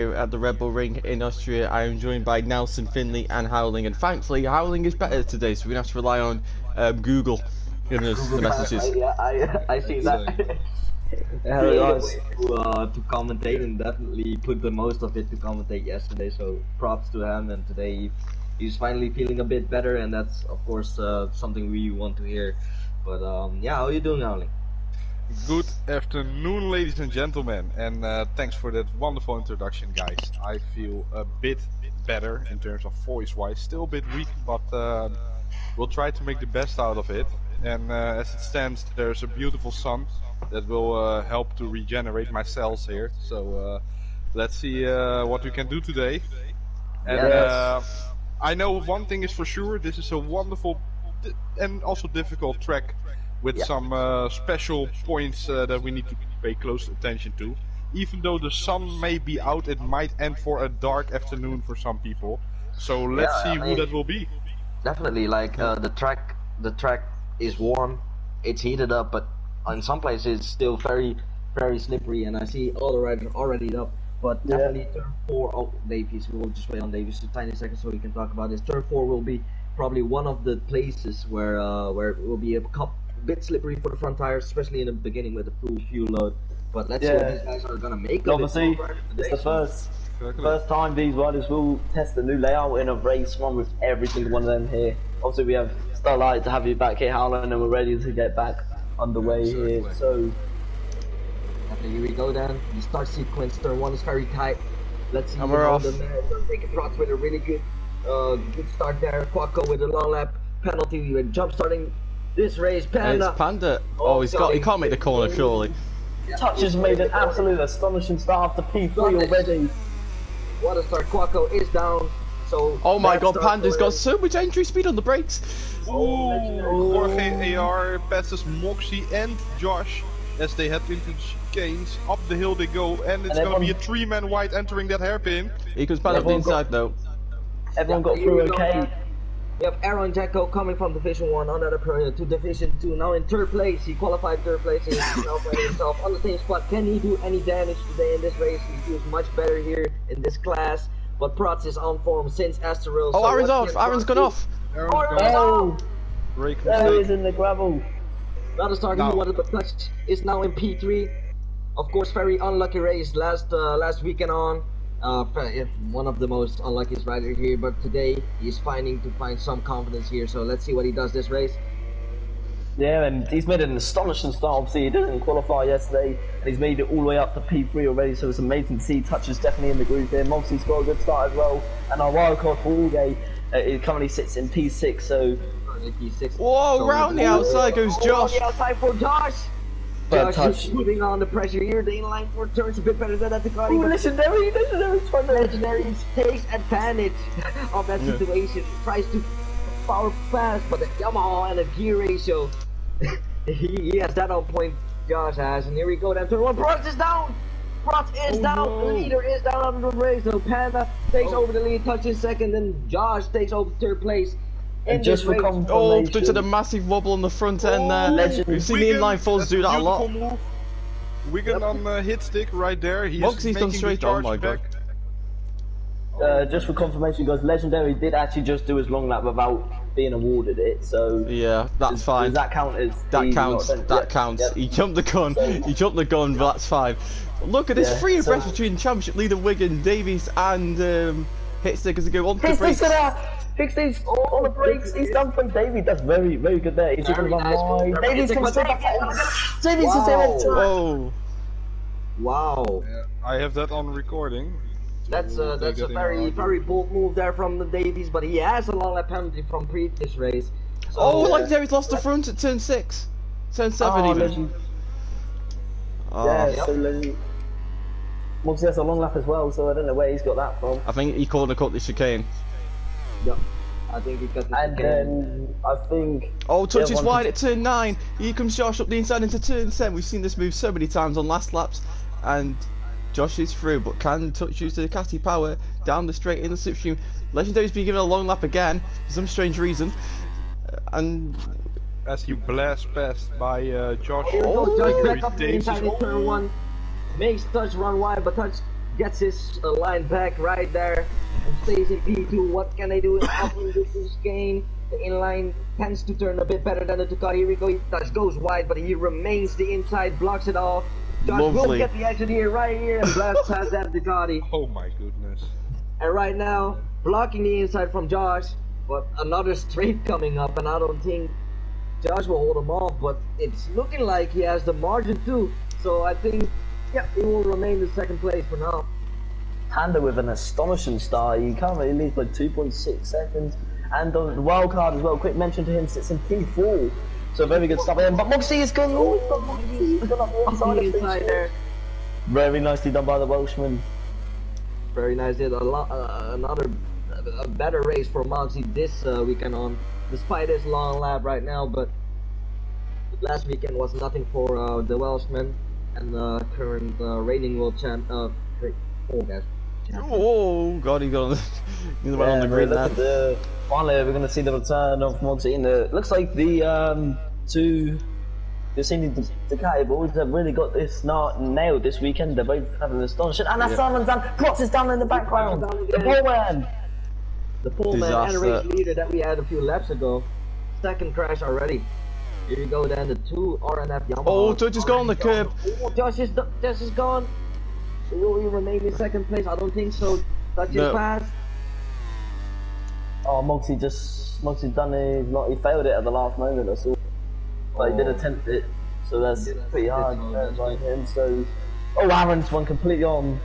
Here at the Red Bull Ring in Austria. I am joined by Nelson, Finley and Howling, and thankfully Howling is better today, so we're going to have to rely on Google giving us the messages. Yeah, I see that. Hello guys. To commentate, and definitely put the most of it to commentate yesterday, so props to him. And today he's finally feeling a bit better, and that's of course something we want to hear. But yeah, how are you doing, Howling? Good afternoon, ladies and gentlemen, and thanks for that wonderful introduction, guys. I feel a bit better in terms of voice-wise, still a bit weak, but we'll try to make the best out of it. And as it stands, there's a beautiful sun that will help to regenerate my cells here. So let's see what we can do today. And I know one thing is for sure: this is a wonderful and also difficult track, with some special points that we need to pay close attention to. Even though the sun may be out, it might end for a dark afternoon for some people. So let's see who that will be. Definitely, like the track is warm, it's heated up, but in some places it's still very slippery, and I see all the riders already up. But definitely turn 4, oh Davies, we will just wait on Davies a tiny second so we can talk about this. Turn 4 will be probably one of the places where it will be a bit slippery for the front tires, especially in the beginning with the full fuel load. But let's see what these guys are gonna make of it. Obviously, it's the first time these riders will test the new layout in a race one with every single one of them here. Obviously, we have Starlight to have you back here, Howland, and we're ready to get back underway here. So, here we go then. The start sequence, turn 1 is very tight. Let's see and we're off. Take a Prats with a really good start there. Quacko with a long lap penalty with jump starting this race. Panda. It's Panda. Oh, he can't make the corner, surely. Touch has made an absolute astonishing start after P3 already. What a start. Quacko is down. So oh my god, Panda's got so much entry speed on the brakes. Jorge AR passes Moxie and Josh as they head into the chicanes. Up the hill they go, and it's going to be a 3-man wide entering that hairpin. He comes back up the inside though. Everyone got through okay. We have Aaron Jacko coming from Division 1 on that period to Division 2. Now in 3rd place, he qualified 3rd place. He's himself on the same spot. Can he do any damage today in this race? He feels much better here in this class. But Prats is on form since Estoril. Oh, so Aaron's off! Aaron's gone off! Oh! There he is in the gravel. Not a start he wanted, but touch is now in P3. Of course, very unlucky race last weekend on. One of the most unluckiest riders here, but today he's find some confidence here. So let's see what he does this race. Yeah, and he's made an astonishing start. Obviously, he didn't qualify yesterday, and he's made it all the way up to P3 already. So it's amazing to see. Touch is definitely in the group here. Moxie's got a good start as well, and our wildcard VollGazzRacing it currently sits in P6. So P6. Whoa! So round the outside goes Josh. The outside for Josh. Josh is putting on the pressure here. The inline 4 turns a bit better than that. Oh, Legendary takes advantage of that situation. Tries to power fast, but the Yamaha and the gear ratio, he has that on point. Josh has, and here we go. Then turn 1. Prats is down. Prats is down. The leader is down on the race. So Panda takes over the lead. Touch is 2nd, and Josh takes over 3rd place. And just for due to the massive wobble on the front end there. We've seen the inline fours do that a lot. Move. Wigan on hit stick right there. Moxie's done straight. Oh my god. Just for confirmation, guys, Legendary did actually just do his long lap without being awarded it, so yeah, that's fine. Does that count as that counts. He jumped the gun. He jumped the gun, but that's fine. Look at this free abreast between championship leader Wigan, Davies, and Hitstick as they go on to the brakes. Hitstick's on the brakes. He's done for Davies. That's very good there. He's going to run wide. Davies can stay back. Davies is there. Whoa! Wow! Yeah, I have that on recording. That's a very bold move there from the Davies, but he has a long lap penalty from previous race. So, like Davies lost the front at turn 6, turn 7 even. Legend. Yeah, so Legend. Moxie has a long lap as well, so I don't know where he's got that from. I think he corner cut the chicane. Yeah, I think he cut the chicane. And then I think. Oh, touch is wide at turn 9. Here comes Josh up the inside into turn 10. We've seen this move so many times on last laps, and Josh is through, but can Touch use the Ducati power down the straight in the slipstream. Legendary's been given a long lap again for some strange reason, and as he blasts past by Josh. Josh back up the inside in turn 1. Makes Touch run wide, but Touch gets his line back right there and stays in P2. What can they do in this game? The inline tends to turn a bit better than the Ducati. Here we go, he goes wide, but he remains the inside, blocks it off. Josh will get the exit here, right here, and blasts past that Ducati. Oh my goodness. And right now, blocking the inside from Josh, but another straight coming up, and I don't think Josh will hold him off, but it's looking like he has the margin too. So I think, yeah, he will remain in second place for now. Panda with an astonishing start. He currently leads by 2.6 seconds. And on the wild card as well, quick mention to him, sits in P4. So very good stuff there. But Moxie has gone, he's gone up the inside there. Very nicely done by the Welshman. Very nice. Did a better race for Moxie this weekend on, despite his long lap right now. But last weekend was nothing for the Welshman and current reigning world champ. Oh god, he got on the grid now. Finally, we're going to see the return of Moxie. And looks like the two Ducati boys have really got this nailed this weekend. They're both having an astonishing. And that's Simon's down. Props is down in the background. The pole man. The pole man and race leader that we had a few laps ago. Second crash already. Here you go then, the two RNF Yamaha. Oh, Touch has gone on the curb. Oh, Josh is gone. Will he remain in second place? I don't think so. Touch is fast. Oh, Moxie done it. He failed it at the last moment. I saw. But he did attempt it, so that's pretty hard by him. So, Aaron's one completely on.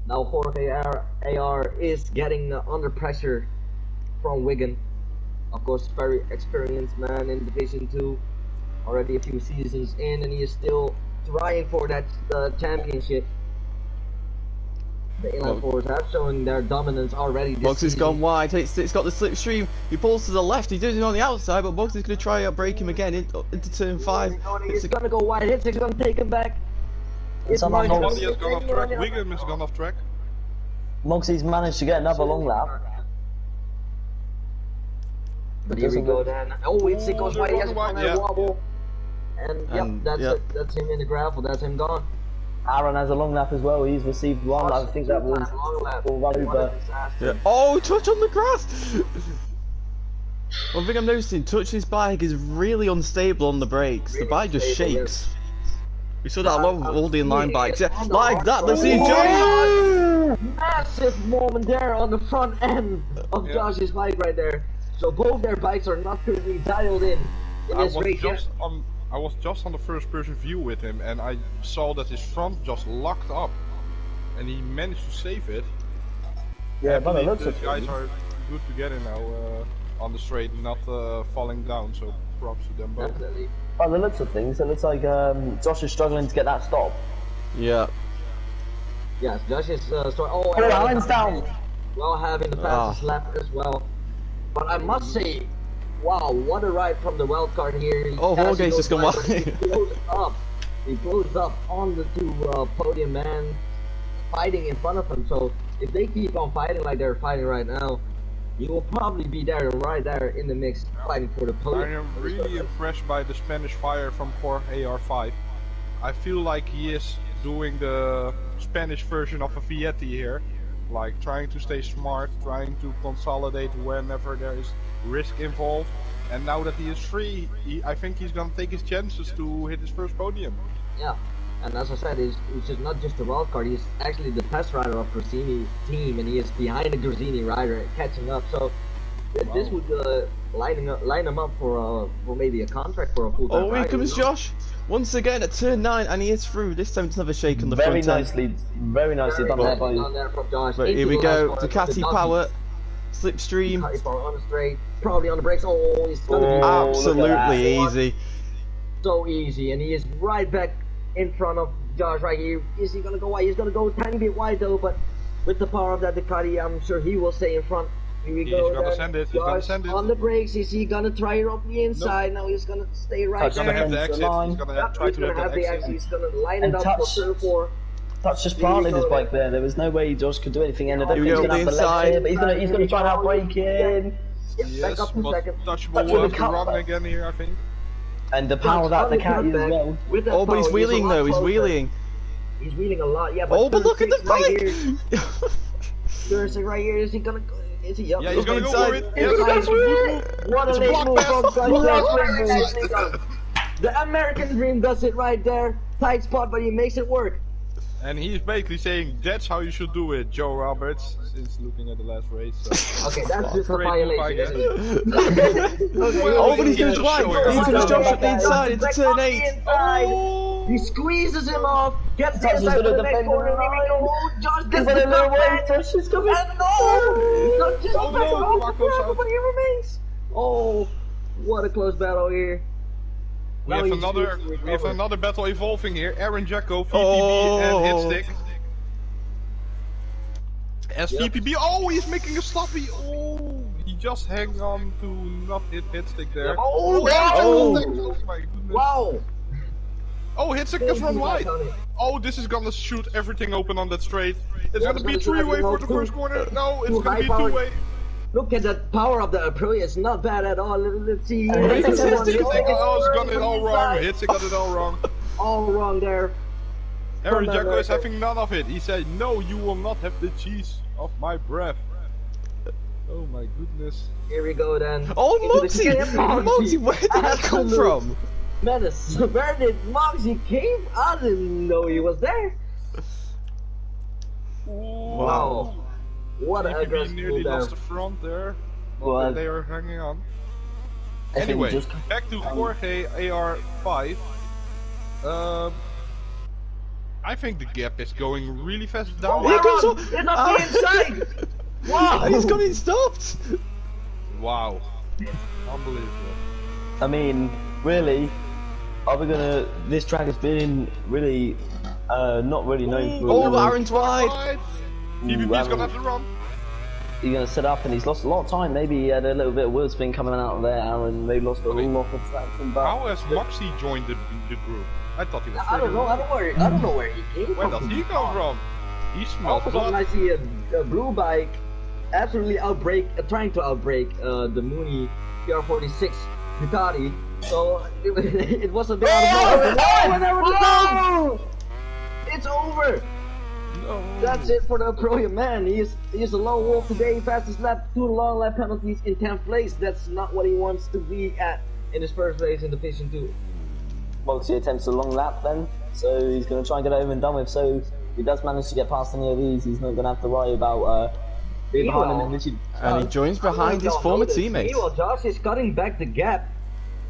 Now Jorge AR is getting under pressure from Wigan. Of course, very experienced man in Division 2, already a few seasons in, and he is still trying for that championship. The inline fours have shown their dominance already this Bugs has season. gone wide, it's got the slipstream, he pulls to the left, he's doing it on the outside, but Bugs is going to try to break him again into turn 5. He's going to go wide, Hitz is going to take him back. Somebody has gone off track, Wigan has gone off track. Moxie's managed to get another long lap. But here we go then. Oh, it goes wide, he has a wobble. And that's him in the gravel, that's him gone. Aaron has a long lap as well. He's received one. I think that was over. Yeah. Oh, Touch on the grass! One thing I'm noticing, Touch's bike is really unstable on the brakes. The bike just shakes. We saw that a lot with all the inline bikes. Yeah, like that. Let's see Josh. Massive moment there on the front end of Josh's bike right there. So both their bikes are not currently dialed in this race. I was just on the first person view with him and I saw that his front just locked up and he managed to save it. Yeah, but it looks like guys are good together now on the straight, not falling down, so props to them both. Definitely. By the looks of things, it looks like Josh is struggling to get that stop. Yeah. Yes, Josh is Alan's down. Well, having the fastest lap as well. But I must say, wow, what a ride from the wild card here. VollGazzRacing just come wide. He blows up on the two podium man, fighting in front of him. So if they keep on fighting like they're fighting right now, he will probably be there, right there in the mix, fighting for the podium. I'm really impressed by the Spanish fire from Jorge AR5. I feel like he is doing the Spanish version of a Vietti here. Like trying to stay smart, trying to consolidate whenever there is risk involved. And now that he is free, I think he's gonna take his chances to hit his first podium. Yeah, and as I said, he's just not just a wild card, he's actually the test rider of Gresini's team, and he is behind the Gresini rider, catching up. So this would line him up for maybe a contract for a full-time rider. Oh, here comes Josh! Once again at turn 9, and he is through. This time it's another shake on the front end. Very nicely done there from Josh. But here we go, Ducati power, slipstream. Ducati power on the straight, probably on the brakes. Oh, he's gonna be absolutely easy. So easy, and he is right back in front of Josh right here. Is he gonna go wide? He's gonna go a tiny bit wide though, but with the power of that Ducati, I'm sure he will stay in front. Here we go. He's gonna send it. He's gonna send it. On the brakes, is he gonna try it off the inside? Nope. Now he's gonna stay right there. He's gonna have the exit. He's gonna try to have the exit. He's gonna line it up for turn 4. Touch just planted his bike there. There was no way Josh could do anything. And I don't think he's gonna have the left here, but he's gonna try and outbrake in. Yes, but Touch will have to run again here, I think. And the power of that Ducati as well. Oh, but he's wheeling though. He's wheeling. He's wheeling a lot. Yeah, but Oh, but look at the right bike! here. Thursday right here. Is he gonna? Is he? Yep. Yeah, he's gonna go inside. for it. It's Yes, What a It's a late block move pass. from Block Dutch. The American dream does it right there. Tight spot, but he makes it work. And he's basically saying that's how you should do it, Joe Roberts, since looking at the last race. So. Okay, that's just a Great move, I violation. guess. Isn't it? Oh, but he's He's going wide. showing Here off. comes Josh up the inside into turn 8. Inside. He squeezes him off, gets the Josh is inside gonna to the next defend corner, the line. leaving the hole. Josh He's gets on a the little top way. end. Josh is coming. And goal! Not just Oh, back no, around Marco's forever, out. but he remains. Oh, what a close battle here. We Now have he's another shooting we have recover. another battle evolving here. Aaron Jacko, VPB Oh. and Hitstick. As VPB, oh, he's making a sloppy. Oh, he just hang on to not hit Hitstick there. Oh, oh my goodness. Wow! Oh, Hitstick just run wide. Oh, this is gonna shoot everything open on that straight. It's Yeah, gonna be it's gonna three-way shoot for the everything first corner. No, it's Too gonna be high-powered. two-way. Look at the power of the Aprilia. It's not bad at all. Let's see. Hitstick Oh, it's got it all wrong. Hitstick got it all wrong. All wrong there. Aaron From Jacko is America. having none of it. He said, "No, you will not have the cheese of my breath." Oh my goodness. Here we go then. Oh, Into the Moxie! chicane. Moxie, where did that come Absolute from? Menace. Where did Moxie came? I didn't know he was there. Wow. What an VPB aggressive nearly move there. lost the front there. But Well, they are hanging on. I think Anyway, just- back to Jorge AR5. I think the gap is going really fast down. Here comes Oh, it's not the inside. Wow. And he's got it stopped! Wow. Unbelievable. I mean, really, are we gonna? This track has been really, not really known for. Oh, Aaron's wide! Right. VPB's gonna have to run. He's gonna set up, and he's lost a lot of time. Maybe he had a little bit of wheel spin coming out of there, Aaron. They lost a lot of traction, but How has Moxie joined the group? I thought he was I don't know. I don't know where he came Where from. does he come from? He All smells of a sudden, I blood. see a blue bike absolutely trying to outbreak the Mooney PR46 Ducati. So it was a bit out of nowhere. It's over. No. That's it for the Aprilia man. He's a lone wolf today. Fastest lap, 2 long lap penalties in 10th place. That's not what he wants to be at in his first race in Division 2. Moxie attempts a long lap then, so he's gonna try and get it over and done with. So if he does manage to get past any of these, he's not gonna have to worry about being behind him and literally. And he joins behind his former teammate. Meanwhile, Josh is cutting back the gap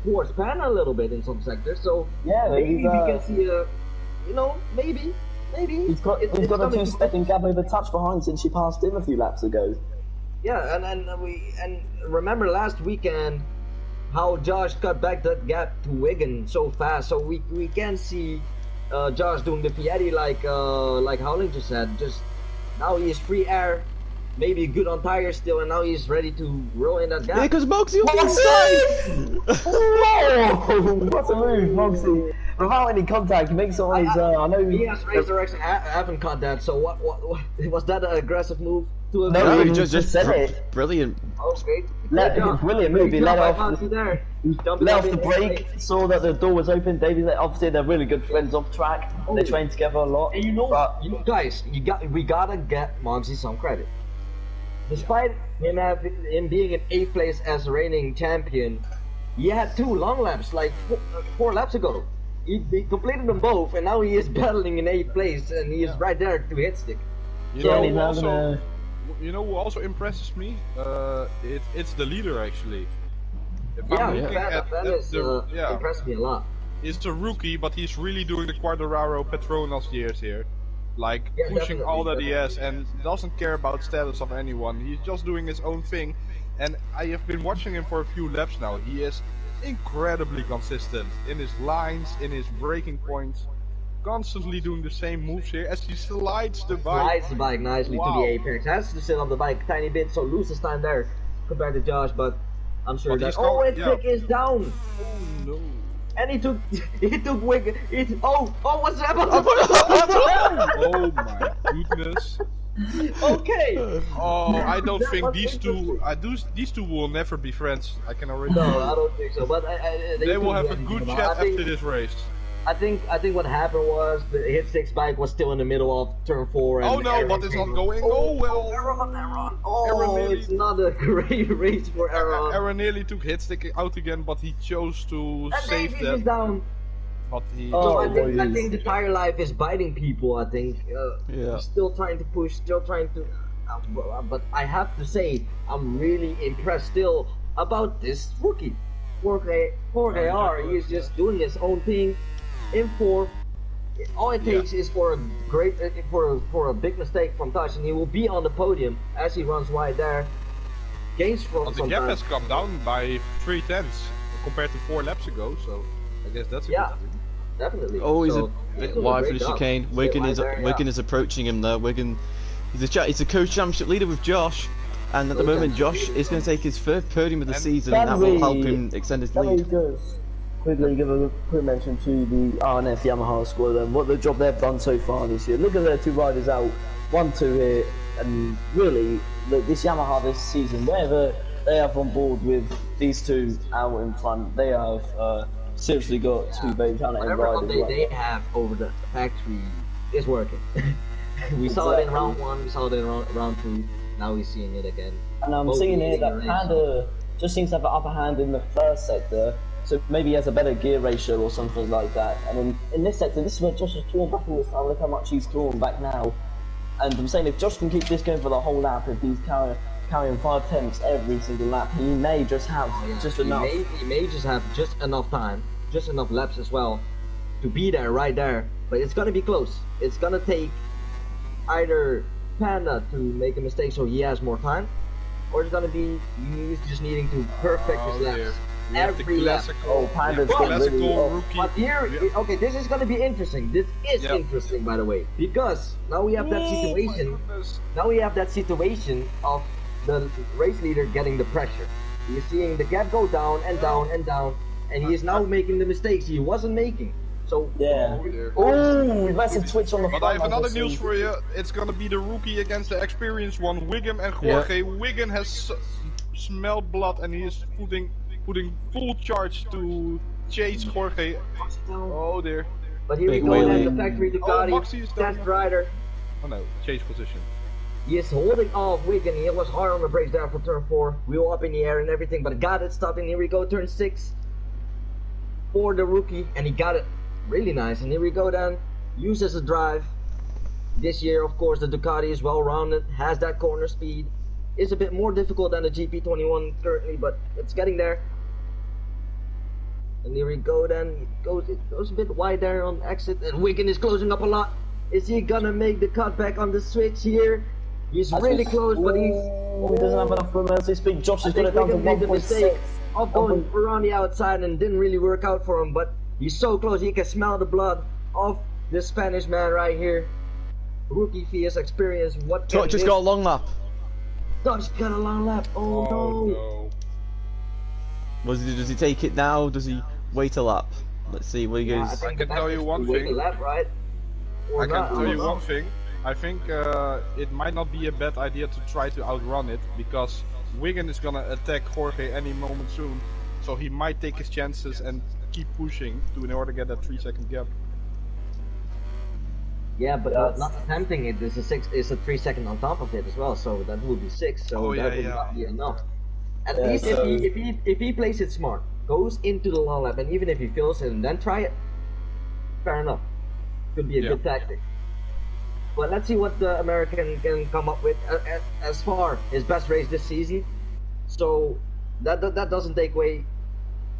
towards Pan a little bit in some sectors. So Yeah, maybe he's, we can see a, maybe. He's got a 2-stepping gap over touch behind since she passed him a few laps ago. Yeah, and remember last weekend how Josh cut back that gap to Wigan so fast. So we can see Josh doing the Piatti like Howling just said. Just now he is free air, maybe good on tires still, and now he's ready to roll in that gap. Here comes Moxie on the inside! Whoa! What a move, Moxie! Without any contact, he makes it on his. I know. He has RacerX haven't caught that. So what was that an aggressive move? To No, No, he he just said it. brilliant. Okay. Brilliant move. He let off. There. Let off the brake, saw that the door was open. David, obviously, they're really good friends off track. They train together a lot. And guys, we gotta get Moxie some credit. Despite him being in 8th place as reigning champion, he had 2 long laps, like 4 laps ago. He completed them both, and now he is battling in 8th place, and he is right there to hit stick. You Yeah, know, he's who now also, gonna. you know who also impresses me? It's the leader actually. If Yeah, I'm looking that is impressed me a lot. He's a rookie, but he's really doing the Quartararo Petronas years here. Like, Yeah, pushing all that he definitely. has and doesn't care about status of anyone. He's just doing his own thing. And I have been watching him for a few laps now. He is incredibly consistent in his lines, in his braking points. Constantly doing the same moves here as he slides the bike. Slides the bike nicely to Wow. the apex. Has to sit on the bike a tiny bit, so loses time there compared to Josh, but I'm sure But that. he's Oh, come- its yeah. pick is down! Oh no. And he took Wigan. What's happening? Oh my goodness. Okay! Oh, I don't That think was these two. interesting. These two will never be friends. I can already. No, tell you. I don't think so, but They will two have a really good good. chat I think after this race. I think what happened was the hit six bike was still in the middle of turn 4. And Oh no, but it's not going. Oh well. Aaron. Oh, it's not a great race for Aaron. Aaron nearly took hit stick out again, but he chose to save Davies that. is down. But he. So I think the tire life is biting people. I think. Yeah. Still trying to push. Still trying to. But I have to say, I'm really impressed still about this rookie. Jorge R. He is just doing his own thing in 4. All it takes is for a great for a big mistake from Touch, and he will be on the podium as he runs wide there. Gains from. But the gap has come down by 3/10 compared to 4 laps ago, so I guess that's a good thing. Definitely. Oh, he's so, a bit wide for the chicane. Wigan is approaching him there. Wigan, he's a co-championship leader with Josh, and at the moment Josh is going to take his third podium of the season, and that will help him extend his lead. Quickly give a quick mention to the RNF Yamaha squad and what the job they've done so far this year. Look at their 2 riders out, 1-2 here, and really, look, this Yamaha this season, wherever they have on board with these 2 out in front, they have seriously got 2 very talented riders. Whatever they have over the factory is working. We saw it in round 1, we saw it in round 2, now we're seeing it again. And I'm seeing here that Panda just seems to have an upper hand in the first sector. So maybe he has a better gear ratio or something like that. And in this sector, this is where Josh is torn back in this time. Look how much he's torn back now. And I'm saying if Josh can keep this going for the whole lap, if he's carrying 5 tenths every single lap, he may just have just enough. He may just have just enough time, just enough laps as well, to be there, right there. But it's gonna be close. It's gonna take either Panda to make a mistake so he has more time, or it's gonna be he's just needing to perfect his laps. Every lap. Oh, Panda's classical rookie. But here, okay, this is gonna be interesting. This is interesting, by the way, because now we have that situation. Now we have that situation of the race leader getting the pressure. You're seeing the gap go down and down and down, and he is now making the mistakes he wasn't making. So oh, massive twitch on the front. But I have another news for you. It's gonna be the rookie against the experienced one, Wigan and Jorge. Wigan has smelled blood, and he is putting full charge to chase Jorge. Oh dear. But here we go at the factory Ducati, test rider. Oh no, chase position. He is holding off Wigan. He was hard on the brakes down for turn 4. Wheel up in the air and everything, but got it stopping. Here we go, turn 6 for the rookie, and he got it really nice. And here we go then, uses a drive. This year, of course, the Ducati is well rounded, has that corner speed. It's a bit more difficult than the GP21 currently, but it's getting there. And here we go then, it goes a bit wide there on exit, and Wigan is closing up a lot. Is he gonna make the cutback on the switch here? He's really close, but he doesn't have enough room as they speak. Josh has got it down to 1.6. Of going around the outside and didn't really work out for him, but he's so close, he can smell the blood of the Spanish man right here. Rookie Fias experience, what can just got a long lap. Dutch got a long lap, oh no. Does he take it now? Does he wait a lap? Let's see where he goes. I can tell you one thing. Lap, right? I can tell you one thing. I think it might not be a bad idea to try to outrun it, because Wigan is gonna attack Jorge any moment soon, so he might take his chances and keep pushing in order to get that 3-second gap. Yeah, but not attempting it is a 3 second on top of it as well, so that would be 6. So that would not be enough. At least if he plays it smart, goes into the long lap, and even if he fails it and then try it, fair enough. Could be a good tactic. But let's see what the American can come up with as far his best race this season. So that doesn't take away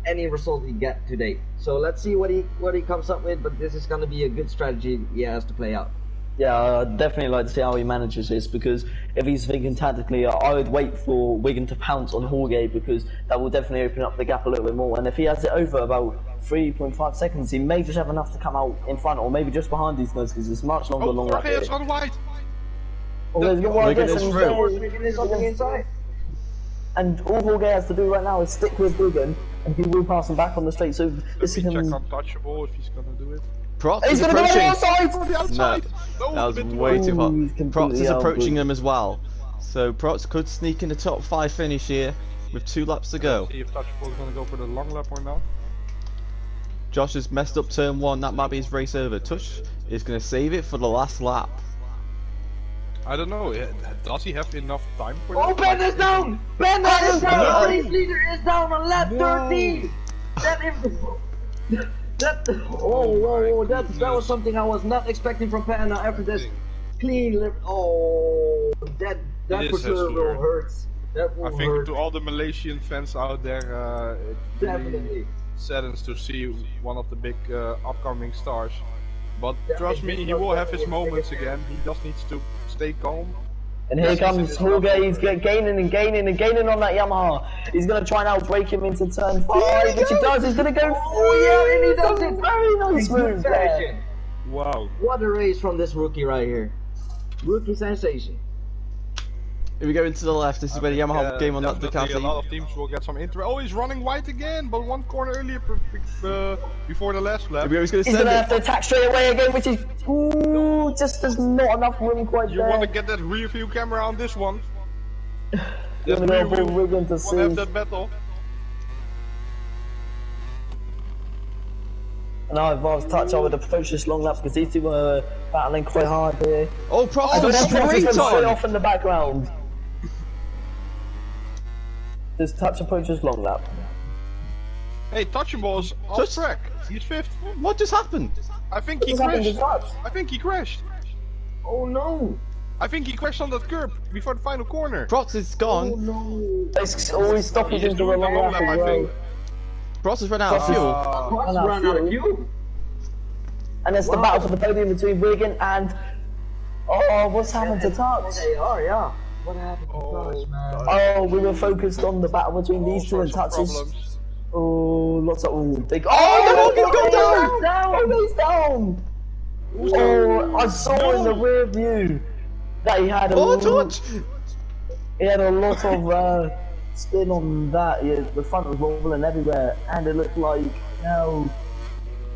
any result he get today. So let's see what he comes up with. But this is going to be a good strategy he has to play out. Yeah, I'd definitely like to see how he manages this, because if he's thinking tactically, I would wait for Wigan to pounce on Jorge, because that will definitely open up the gap a little bit more. And if he has it over about 3.5 seconds, he may just have enough to come out in front, or maybe just behind these guys, because it's much longer long lap. Jorge is on wide. Oh, there's no wide Wigan is through. Wigan is something inside. And all Jorge has to do right now is stick with Wigan, and he will pass him back on the straight. So this is check untouchable if he's gonna do it. Prots He's is going to go approaching. on the No, outside! that was way too hot. Prots is approaching them as well. So Prots could sneak in the top 5 finish here with 2 laps to go. See if Touchable is going to go for the long lap or not. Josh has messed up turn 1. That might be his race over. Touch is going to save it for the last lap. I don't know. Does he have enough time for Oh, that? Ben is down! Ben is down! No. The race leader is down on lap 13! That is... that was something I was not expecting from Panna after this clean lip. Oh, that It for is sure a will slur. hurt. That will I think hurt. to all the Malaysian fans out there, it really Definitely. saddens to see one of the big upcoming stars. But Yeah, trust it me, is he will have his definitely a moments big again. He just needs to stay calm. And here Yes, comes it's Jorge, he's gaining and gaining and gaining on that Yamaha. He's going to try and outbrake him into turn 5, which he does. He's going to go. Oh yeah, and he does it. Very nice move there. Sensation. Wow. What a race from this rookie right here. Rookie sensation. If we go into the left, this is where the Yamaha game on that definitely Ducati. A lot of teams will get some interest. Oh, he's running wide again, but one corner earlier before the last lap. Here we go, he's going to He's send going to have it. to attack straight away again, which is. Ooh, just there's not enough room quite You there. want to get that rear view camera on this one? You're going to go full Wigan to Want to see. have that battle? And I've advanced touch. I would approach this long lap because these two were battling quite hard here. Oh, Prost And has that's straight straight on. off in the background. This touch approaches long lap. Hey, Touchable's off Touch- track. He's 5th. What just happened? I think he What's happened to crashed. touch? I think he crashed. Oh no. I think he crashed on that curb before the final corner. Prost is gone. Oh no. It's always stopping He's into the doing the long long lap lap, as I well. think. Prost has run out of Prost is- fuel. What's run out of fuel? And it's the Wow. battle for the podium between Wigan and. Oh, what's happened to touch? They are, yeah. What happened to Touch, man? Oh, we were focused on the battle between these two and Sorts of touches. problems. Oh, lots of big. Oh, no, he's gone down! Oh, he's down! Oh, I saw in the rear view that he had a Oh, lot, Touch! he had a lot of spin on that. Yeah, the front was wobbling everywhere, and it looked like now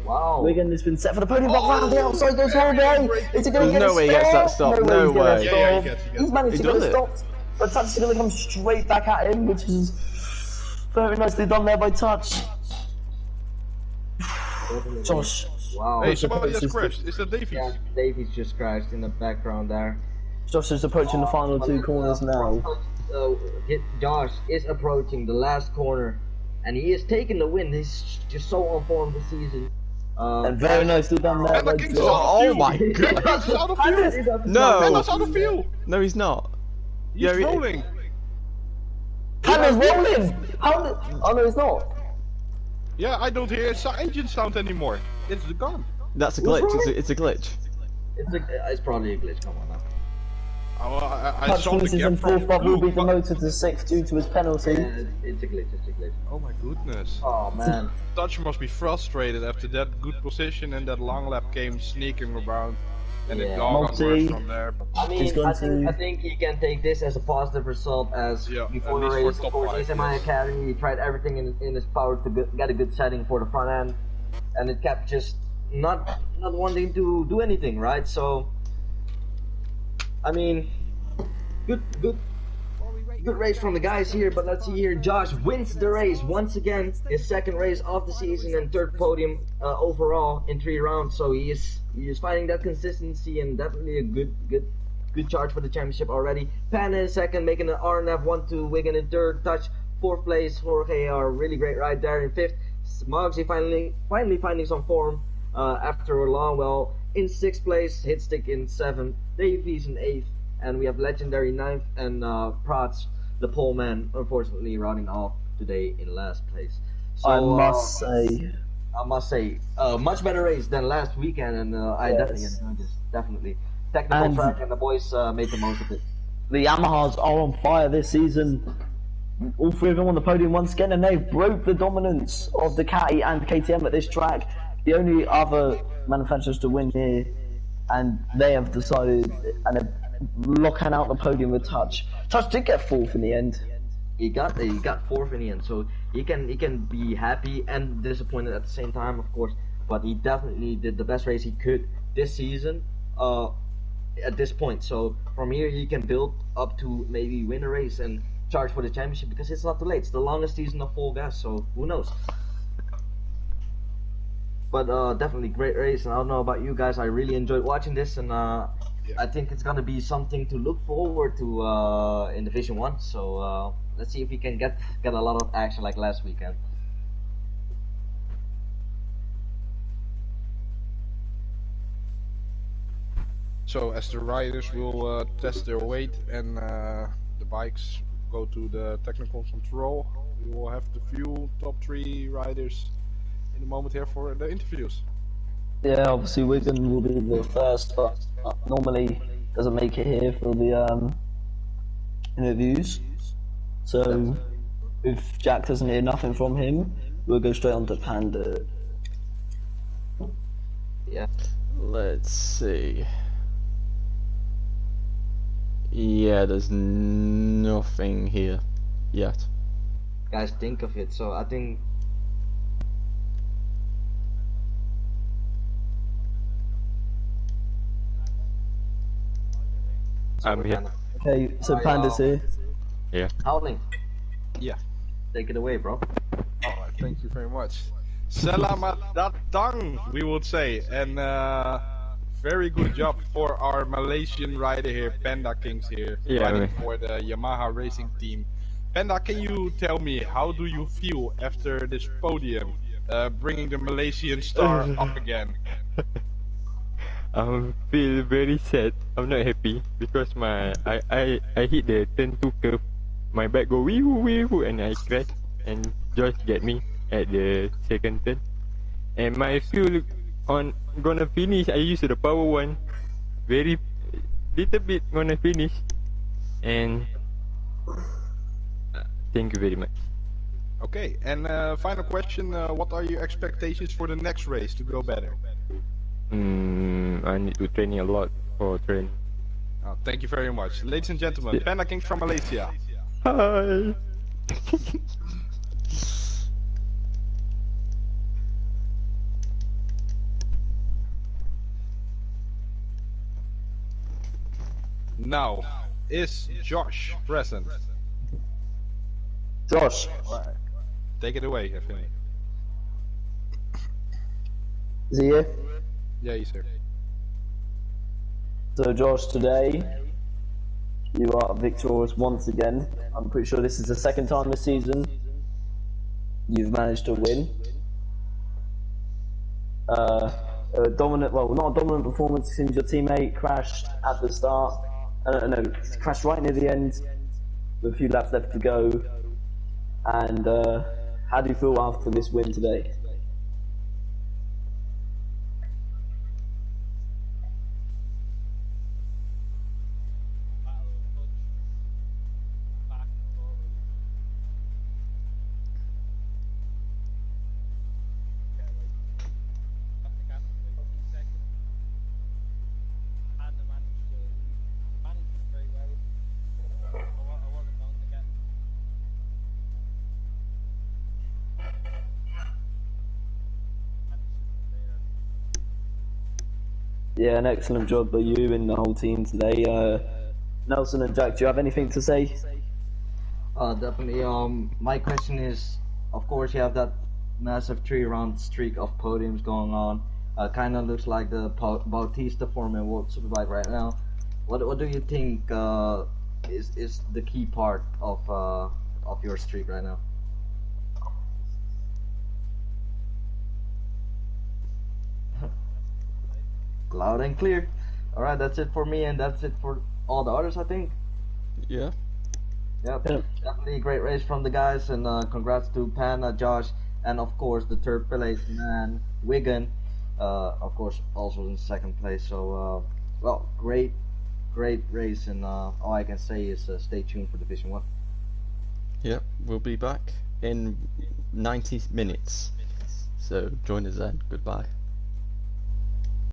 Wow. Wigan has been set for the podium. But round the outside goes Jorge. Is he going to There's get no a way he gets that stop, no he's gonna way. stop. Yeah, he gets He's managed He to get does it it. stopped, but Touch is going to come straight back at him, which is very nicely done there by Touch. Josh. Wow. Hey, What's the somebody post has is- crashed. Is that Davies? Yeah, Davies just crashed in the background there. Josh is approaching the final two corners now. Josh is approaching the last corner, and he is taking the win. He's just so on form this season. And very nicely done there And the by King's Josh. out of Oh fuel. my King's god. out of fuel. No. Panda's out of fuel. No, he's not. He's Yeah, he- rolling. Panda's rolling! How did... Oh no, he's not. Yeah, I don't hear his engine sound anymore. It's gone. That's a glitch. It's a glitch. It's probably a glitch. Come on now. Oh, I Touch saw the finishes in gap from 4th, but will be blue, but- demoted to 6th due to his penalty. Yeah, it's a glitch. It's a glitch. Oh my goodness. Oh man. Touch must be frustrated after that good position and that long lap came sneaking around. And Yeah. it got worse Multi. from there. But I mean, He's going to- I think he can take this as a positive result. As Yeah, before at the least race, for of top course, five, he's in my yes. academy. He tried everything in his power to get a good setting for the front end, and it kept just not wanting to do anything, right? So, I mean, good race from the guys here. But let's see here, Josh wins the race once again, his 2nd race of the season and 3rd podium overall in 3 rounds. So he is finding that consistency and definitely a good charge for the championship already. Pan in 2nd, making an RNF 1-2. Wigan in 3rd, Touch 4th place. Jorge are really great right there in 5th. Mogsy finally finding some form after a long well in 6th place. Hitstick in 7th, Davies in 8th, and we have legendary 9th and Prats, the pole man, unfortunately running off today in last place. So I must say. Much better race than last weekend, and I Yes. definitely enjoyed this. Definitely technical And- track, and the boys made the most of it. The Yamahas are on fire this season. All 3 of them on the podium once again, and they've broke the dominance of Ducati and KTM at this track. The only other manufacturers to win here, and they have decided and are locking out the podium with Touch. Touch did get 4th in the end. He got 4th in the end, so he can be happy and disappointed at the same time, of course. But he definitely did the best race he could this season. At this point, so from here he can build up to maybe win a race and charge for the championship, because it's not too late. It's the longest season of Full Gas, so who knows? But definitely great race, and I don't know about you guys, I really enjoyed watching this, and I think it's gonna be something to look forward to in Division 1. So let's see if we can get a lot of action like last weekend. So as the riders will test their weight and the bikes go to the technical control, we will have the few top 3 riders in a moment here for the interviews. Yeah, obviously Wigan will be the first, but normally doesn't make it here for the interviews. So if Jack doesn't hear nothing from him, we'll go straight on to Panda. Yeah. Let's see. Yeah, there's nothing here yet. Guys, think of it. So I think. I'm here. Okay, so Panda's here. Yeah. Howling, Yeah. take it away, bro. Alright, thank you very much. Selamat datang, we would say, and very good job for our Malaysian rider here, Panda Kings here, Yeah, riding man. for the Yamaha Racing team. Panda, can you tell me how do you feel after this podium, bringing the Malaysian star up again? I feel very sad. I'm not happy because I hit the turn 2 curve. My bike go wee woo and I crash, and Josh get me at the second turn. And my fuel on gonna finish. I use the power one, very little bit gonna finish. And thank you very much. Okay, and final question, what are your expectations for the next race to go better? I need to train a lot for training. Oh, thank you very much. Ladies and gentlemen, Yeah. Panda Kings from Malaysia. Hi. Now, is Josh present? Josh. Take it away, Effie. Is he here? Yeah, he's here. So Josh, today you are victorious once again. I'm pretty sure this is the second time this season you've managed to win. A dominant, well, not a dominant performance since your teammate crashed at the start. No, crashed right near the end with a few laps left to go. And how do you feel after this win today? Yeah, an excellent job by you and the whole team today. Nelson and Jack, do you have anything to say? Definitely. My question is, of course, you have that massive 3-round streak of podiums going on. Kind of looks like the Bautista Formula World Superbike right now. What do you think is the key part of your streak right now? Loud and clear. All right, that's it for me, and that's it for all the others, I think. Yeah. Yep, definitely a great race from the guys, and congrats to Panda, Josh, and of course the third place man, Wigan, of course also in second place. So, well, great race, and all I can say is stay tuned for Division 1. Yep, we'll be back in 90 minutes. So join us then. Goodbye.